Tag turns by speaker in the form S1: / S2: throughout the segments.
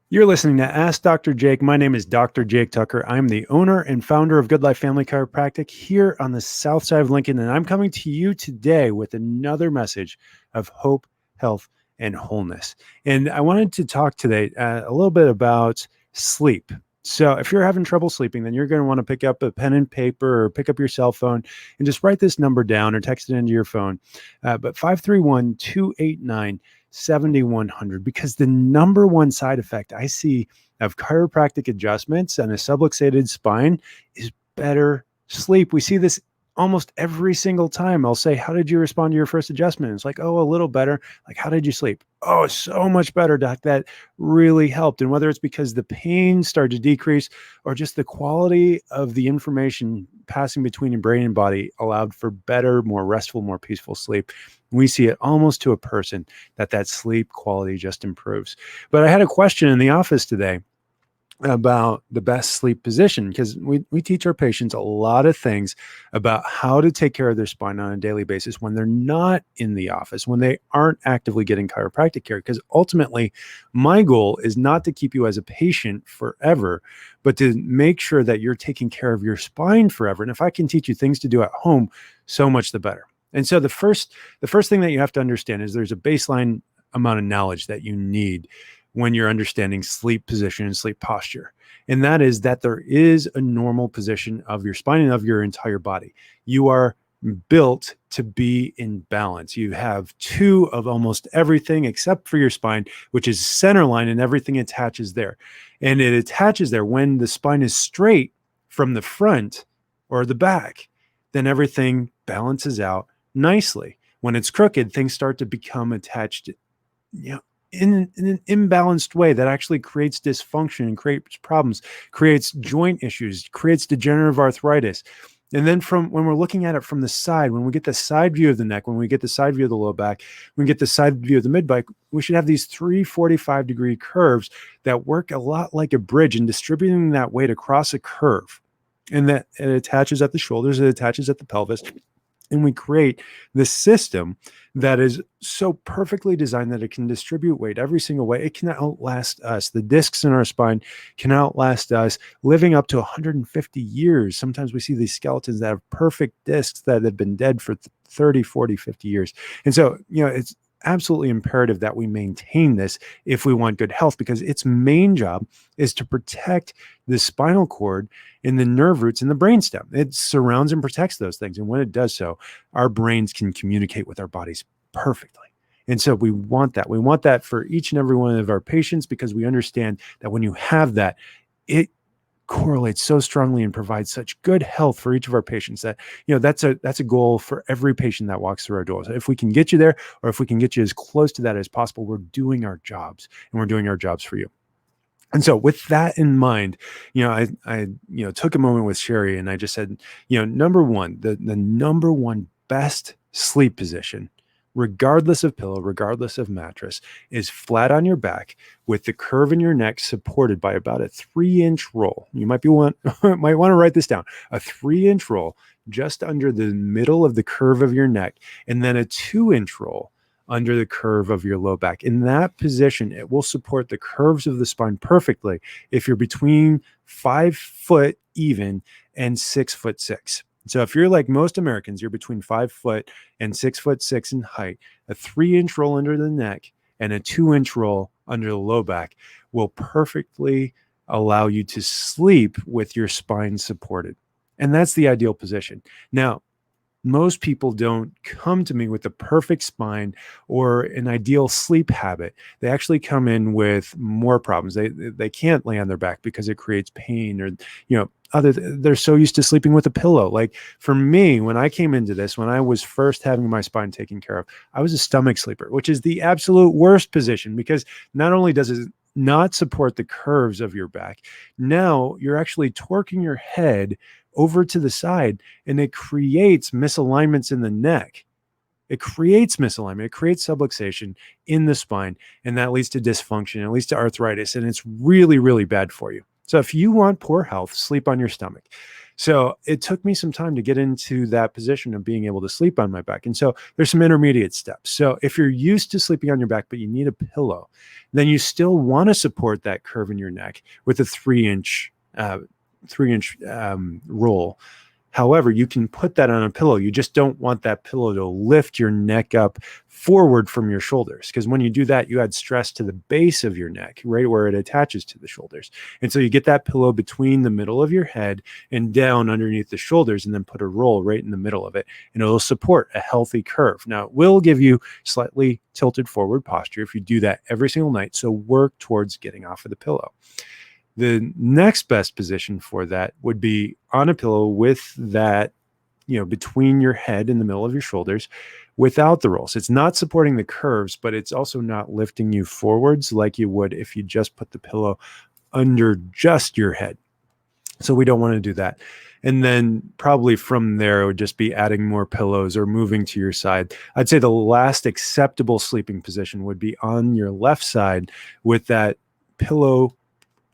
S1: You're listening to Ask Dr. Jake. My name is Dr. Jake Tucker. I'm the owner and founder of Good Life Family Chiropractic here on the south side of Lincoln. And I'm coming to you today with another message of hope, health, and wholeness. And I wanted to talk today a little bit about sleep. So if you're having trouble sleeping, then you're going to want to pick up a pen and paper or pick up your cell phone and just write this number down or text it into your phone. But 531-289 7,100, because the number one side effect I see of chiropractic adjustments and a subluxated spine is better sleep. We see this almost every single time. I'll say, how did you respond to your first adjustment? It's like, oh, a little better. Like, how did you sleep? Oh, so much better, doc. That really helped. And whether it's because the pain started to decrease or just the quality of the information passing between your brain and body allowed for better, more restful, more peaceful sleep. We see it almost to a person that sleep quality just improves. But I had a question in the office today about the best sleep position, because we teach our patients a lot of things about how to take care of their spine on a daily basis when they're not in the office, when they aren't actively getting chiropractic care. Because ultimately, my goal is not to keep you as a patient forever, but to make sure that you're taking care of your spine forever. And if I can teach you things to do at home, so much the better. And so the first thing that you have to understand is there's a baseline amount of knowledge that you need when you're understanding sleep position and sleep posture. And that is that there is a normal position of your spine and of your entire body. You are built to be in balance. You have two of almost everything except for your spine, which is center line, and everything attaches there. And it attaches there when the spine is straight from the front or the back, then everything balances out nicely. When it's crooked, things start to become attached, in an imbalanced way that actually creates dysfunction and creates problems, creates joint issues, creates degenerative arthritis. And then from when we're looking at it from the side, when we get the side view of the neck, when we get the side view of the low back, when we get the side view of the mid back, we should have these 345-degree curves that work a lot like a bridge and distributing that weight across a curve. And that it attaches at the shoulders, it attaches at the pelvis. And we create this system that is so perfectly designed that it can distribute weight every single way. It can outlast us. The discs in our spine can outlast us, living up to 150 years. Sometimes we see these skeletons that have perfect discs that have been dead for 30, 40, 50 years. And so, it's absolutely imperative that we maintain this if we want good health, because its main job is to protect the spinal cord and the nerve roots in the brainstem. It surrounds and protects those things. And when it does so, our brains can communicate with our bodies perfectly. And so we want that. We want that for each and every one of our patients, because we understand that when you have that, it correlates so strongly and provides such good health for each of our patients that, that's a goal for every patient that walks through our doors. If we can get you there, or if we can get you as close to that as possible, we're doing our jobs, and we're doing our jobs for you. And so with that in mind, I took a moment with Sherry and I just said, number one, the number one best sleep position, regardless of pillow, regardless of mattress, is flat on your back with the curve in your neck supported by about a 3-inch roll. You might want to write this down. A 3-inch roll just under the middle of the curve of your neck, and then a 2-inch roll under the curve of your low back. In that position, it will support the curves of the spine perfectly if you're between 5 foot even and 6'6". So if you're like most Americans, you're between 5 foot and 6'6" in height, a 3-inch roll under the neck and a 2-inch roll under the low back will perfectly allow you to sleep with your spine supported. And that's the ideal position. Now, most people don't come to me with the perfect spine or an ideal sleep habit. They actually come in with more problems. They can't lay on their back because it creates pain, or they're so used to sleeping with a pillow. Like for me, when I came into this, when I was first having my spine taken care of, I was a stomach sleeper, which is the absolute worst position, because not only does it not support the curves of your back, now you're actually torquing your head over to the side, and it creates misalignments in the neck. It creates misalignment. It creates subluxation in the spine, and that leads to dysfunction. It leads to arthritis, and it's really, really bad for you. So if you want poor health, sleep on your stomach. So it took me some time to get into that position of being able to sleep on my back. And so there's some intermediate steps. So if you're used to sleeping on your back, but you need a pillow, then you still want to support that curve in your neck with a 3-inch roll. However, you can put that on a pillow. You just don't want that pillow to lift your neck up forward from your shoulders, because when you do that, you add stress to the base of your neck, right where it attaches to the shoulders. And so you get that pillow between the middle of your head and down underneath the shoulders, and then put a roll right in the middle of it, and it'll support a healthy curve. Now, it will give you slightly tilted forward posture if you do that every single night. So work towards getting off of the pillow. The next best position for that would be on a pillow with that, between your head and the middle of your shoulders without the rolls. It's not supporting the curves, but it's also not lifting you forwards like you would if you just put the pillow under just your head. So we don't want to do that. And then probably from there, it would just be adding more pillows or moving to your side. I'd say the last acceptable sleeping position would be on your left side with that pillow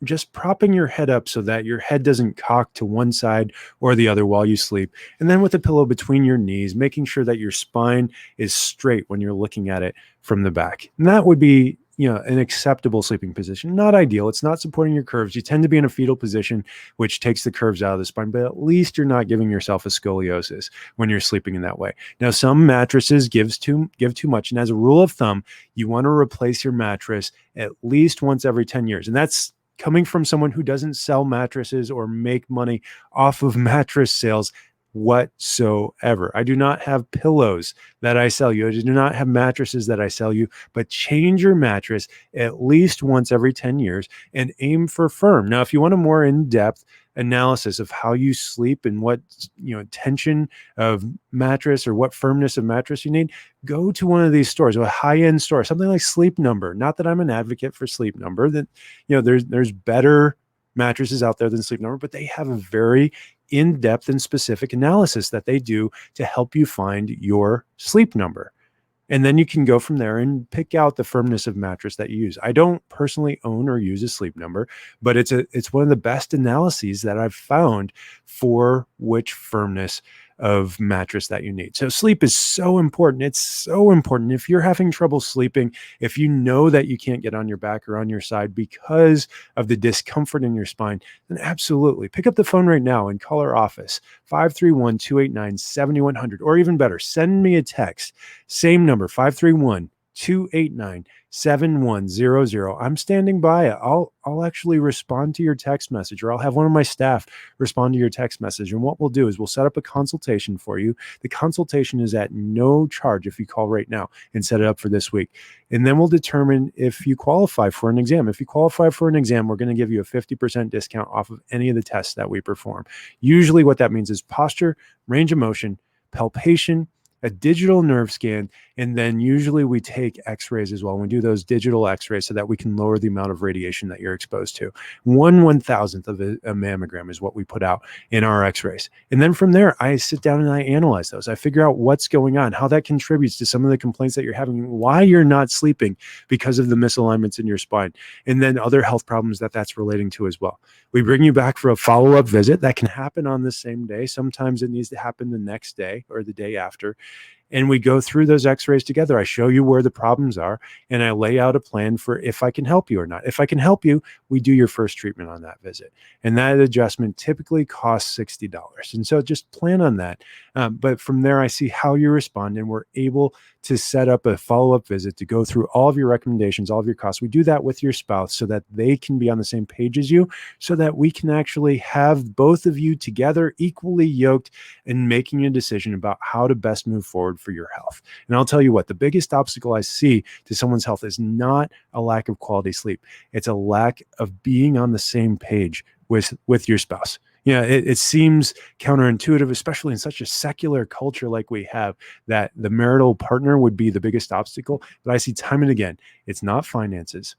S1: just propping your head up so that your head doesn't cock to one side or the other while you sleep. And then with a pillow between your knees, making sure that your spine is straight when you're looking at it from the back. And that would be, an acceptable sleeping position. Not ideal. It's not supporting your curves. You tend to be in a fetal position, which takes the curves out of the spine, but at least you're not giving yourself a scoliosis when you're sleeping in that way. Now, some mattresses give too much. And as a rule of thumb, you want to replace your mattress at least once every 10 years. And that's coming from someone who doesn't sell mattresses or make money off of mattress sales whatsoever. I do not have pillows that I sell you. I do not have mattresses that I sell you, but change your mattress at least once every 10 years and aim for firm. Now, if you want a more in-depth analysis of how you sleep and what, tension of mattress or what firmness of mattress you need, go to one of these stores, a high-end store, something like Sleep Number. Not that I'm an advocate for Sleep Number, that, there's better mattresses out there than Sleep Number, but they have a very in-depth and specific analysis that they do to help you find your sleep number. And then you can go from there and pick out the firmness of mattress that you use. I don't personally own or use a Sleep Number, but it's one of the best analyses that I've found for which firmness of mattress that you need. So sleep is so important. It's so important. If you're having trouble sleeping, if you know that you can't get on your back or on your side because of the discomfort in your spine, then absolutely pick up the phone right now and call our office, 531-289-7100, or even better, send me a text. Same number, 531-289-7100. I'm standing by it. I'll actually respond to your text message, or I'll have one of my staff respond to your text message. And what we'll do is we'll set up a consultation for you. The consultation is at no charge if you call right now and set it up for this week. And then we'll determine if you qualify for an exam. If you qualify for an exam, we're going to give you a 50% discount off of any of the tests that we perform. Usually what that means is posture, range of motion, palpation, a digital nerve scan, and then usually we take x-rays as well. We do those digital x-rays so that we can lower the amount of radiation that you're exposed to. 1/1000th of a mammogram is what we put out in our x-rays. And then from there, I sit down and I analyze those. I figure out what's going on, how that contributes to some of the complaints that you're having, why you're not sleeping because of the misalignments in your spine, and then other health problems that's relating to as well. We bring you back for a follow-up visit that can happen on the same day. Sometimes it needs to happen the next day or the day after. And we go through those x-rays together. I show you where the problems are, and I lay out a plan for if I can help you or not. If I can help you, we do your first treatment on that visit. And that adjustment typically costs $60. And so just plan on that. But from there, I see how you respond, and we're able to set up a follow-up visit to go through all of your recommendations, all of your costs. We do that with your spouse so that they can be on the same page as you, so that we can actually have both of you together, equally yoked, in making a decision about how to best move forward for your health. And I'll tell you what, the biggest obstacle I see to someone's health is not a lack of quality sleep. It's a lack of being on the same page with your spouse. It seems counterintuitive, especially in such a secular culture like we have, that the marital partner would be the biggest obstacle. But I see time and again, it's not finances.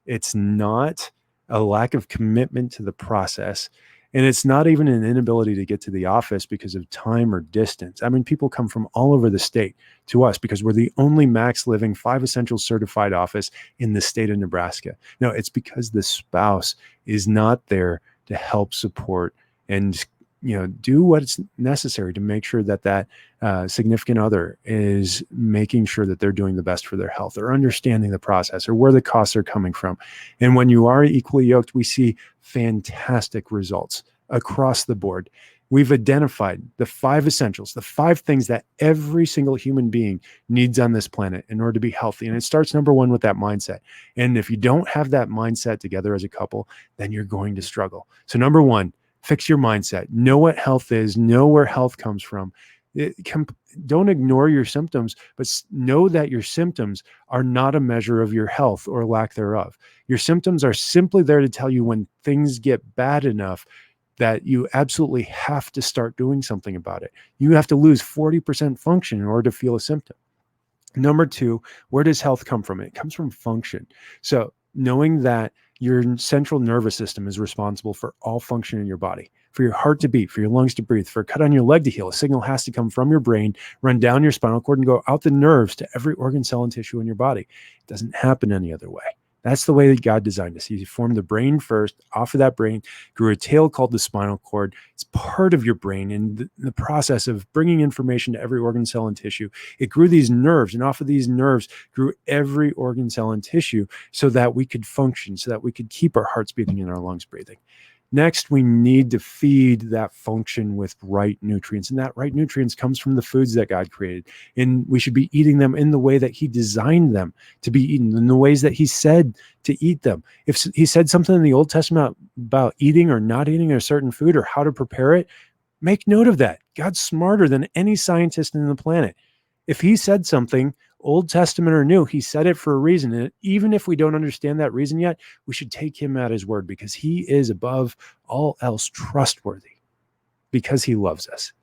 S1: It's not a lack of commitment to the process. And it's not even an inability to get to the office because of time or distance. I mean, people come from all over the state to us because we're the only Max Living 5 Essentials certified office in the state of Nebraska. No, it's because the spouse is not there to help support and do what's necessary to make sure that significant other is making sure that they're doing the best for their health, or understanding the process, or where the costs are coming from. And when you are equally yoked, we see fantastic results across the board. We've identified the 5 essentials, the 5 things that every single human being needs on this planet in order to be healthy. And it starts, number 1, with that mindset. And if you don't have that mindset together as a couple, then you're going to struggle. So number 1, fix your mindset. Know what health is. Know where health comes from. Don't ignore your symptoms, but know that your symptoms are not a measure of your health or lack thereof. Your symptoms are simply there to tell you when things get bad enough that you absolutely have to start doing something about it. You have to lose 40% function in order to feel a symptom. Number 2, where does health come from? It comes from function. So knowing that your central nervous system is responsible for all function in your body, for your heart to beat, for your lungs to breathe, for a cut on your leg to heal. A signal has to come from your brain, run down your spinal cord, and go out the nerves to every organ, cell, and tissue in your body. It doesn't happen any other way. That's the way that God designed us. He formed the brain first. Off of that brain grew a tail called the spinal cord. It's part of your brain. And the process of bringing information to every organ, cell, and tissue, it grew these nerves. And off of these nerves grew every organ, cell, and tissue so that we could function, so that we could keep our hearts beating and our lungs breathing. Next, we need to feed that function with right nutrients. And that right nutrients comes from the foods that God created. And we should be eating them in the way that He designed them to be eaten, in the ways that He said to eat them. If He said something in the Old Testament about eating or not eating a certain food or how to prepare it, make note of that. God's smarter than any scientist on the planet. If He said something, Old Testament or New, He said it for a reason. And even if we don't understand that reason yet, we should take Him at His word, because He is above all else trustworthy, because He loves us.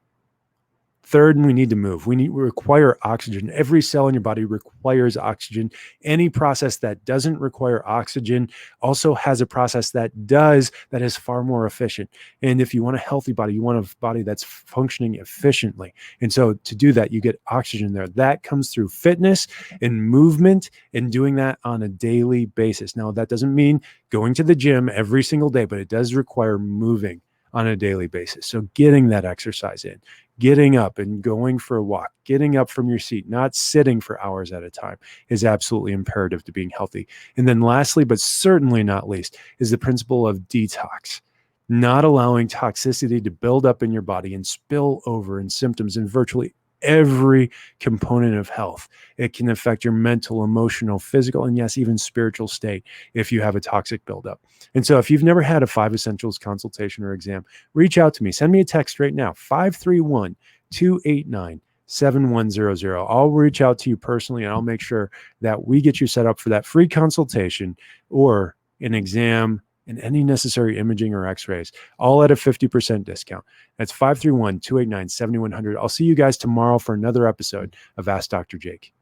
S1: Third, we need to move. We require oxygen. Every cell in your body requires oxygen. Any process that doesn't require oxygen also has a process that does, that is far more efficient. And if you want a healthy body, you want a body that's functioning efficiently. And so to do that, you get oxygen there. That comes through fitness and movement, and doing that on a daily basis. Now, that doesn't mean going to the gym every single day, but it does require moving on a daily basis. So getting that exercise in, getting up and going for a walk, getting up from your seat, not sitting for hours at a time, is absolutely imperative to being healthy. And then lastly, but certainly not least, is the principle of detox. Not allowing toxicity to build up in your body and spill over in symptoms in virtually every component of health. It can affect your mental, emotional, physical, and yes, even spiritual state if you have a toxic buildup. And so if you've never had a 5 Essentials consultation or exam, reach out to me. Send me a text right now, 531-289-7100. I'll reach out to you personally, and I'll make sure that we get you set up for that free consultation or an exam and any necessary imaging or x-rays, all at a 50% discount. That's 531-289-7100. I'll see you guys tomorrow for another episode of Ask Dr. Jake.